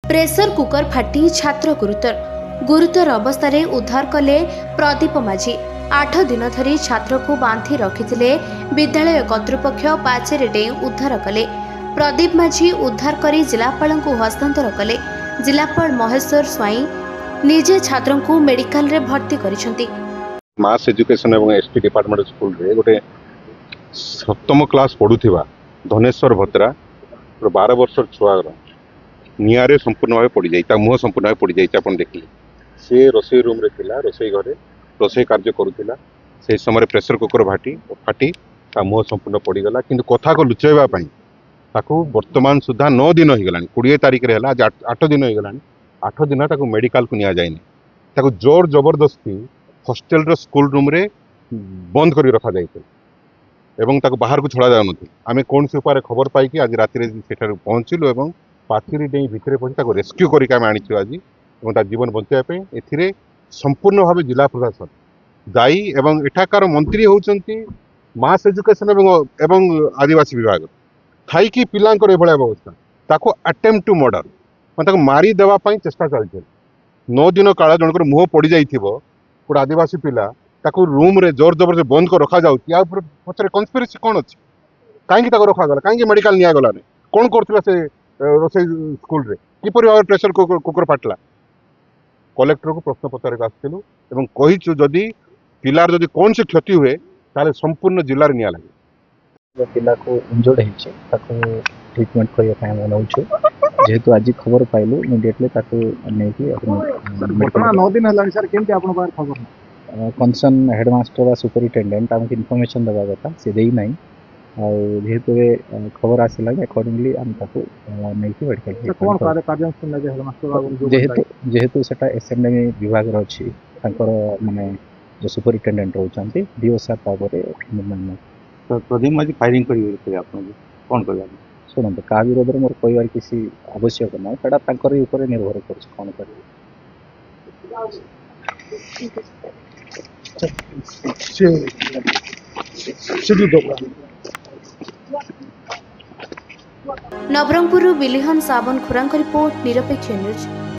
Pressure cooker फाटी छात्र गुरुतर अवस्था उद्धार कले प्रदीप माझी। 8 दिन धरी छात्र को बांधि रखिथिले विद्यालय कर्तृपक्ष पाचेरी डेई उद्धार कले। प्रदीप माझी उद्धार करी जिलापाल को हस्तांतर कले। जिलापाल महेश्वर स्वाई निजे छात्र को मेडिकल रे भर्ती करिसेंती। मास एजुकेशन एवं एसटी डिपार्टमेंट स्कूल रे गोटे 7म क्लास पढ़ुथिबा धनेश्वर भद्रा 12 वर्ष छुआ निआरे संपूर्ण भाव पड़ जाए मुह संपूर्ण भाव पड़ जाए। आप देखिए सी रोसई रूम रे थिला, रोसई घरे रोसई कार्य करुला। से समय प्रेसर कुकर फाटी मुह संपूर्ण पड़गला। किंतु कथा को लुचाइवाई वर्तमान सुधा 9 दिन होगा 20 तारिख रे आज 8 दिन होगा। 8 दिन ताको मेडिकल को निया जाए ताको जोर जबरदस्ती हॉस्टल रो स्कूल रूम रे बंद कर रखा जाए एवं ताको बाहर को छड़ा जाऊन। आम कौन से उपाय खबर पाई आज राति पहुँचलु और पाचेरी डेई भितर पहुँची रेस्क्यू करके आनी आज जीवन बचाई ए संपूर्ण भाव जिला प्रशासन दायी एवं एठाकार मंत्री होउचंती मास एजुकेशन एवं आदिवासी विभाग थाई पिलांकर एभलिया व्यवस्था ताको अटेम्प्ट टू मर्डर मतलब मारी देवा चेष्टा चलती। 9 दिन काल जनकर मुह पड़ जाइथिबो गोटे आदिवासी पिला ताको रूम रे जोर जबरदस्ती बंद कर रखा जाउची। या पछरे कन्स्पिरेसी कोन अछि काहेकि ताको रखा गला काहेकि मेडिकल निया गला ने कोन करथिला से रोसई स्कूल रे किपरि भाव प्रेशर कुकर फाटला। कलेक्टर को प्रश्न पचार आसलु और कहीचु जदि पिलार जदि कौन से क्षति हुए ताले संपूर्ण जिले में निया लगे। पिला को इंजर्ड है ट्रिटमेंट करने मनाऊँ जेहेतु आज खबर पाइलु इमिडिएटली कंसर्न हेडमास्टर सुपरिटेडेंट आमको इनफॉरमेशन देवा कथा से दे ना जेहेतु खबर आसला अकॉर्डिंगली आम जेहेतु सेटा एसएमडी विभाग अच्छी माने जो सुपरिटेडेंट रोचंती डीओ सार निर्णय तो प्रदीप माझी फायरिंग कौन कर शुणु क्या विरोध में मोर कह किसी आवश्यक ना ऊपर निर्भर कर कौन कर नवरंगपुर विलिहन साबन खुरांक रिपोर्ट निरपेक्ष न्यूज।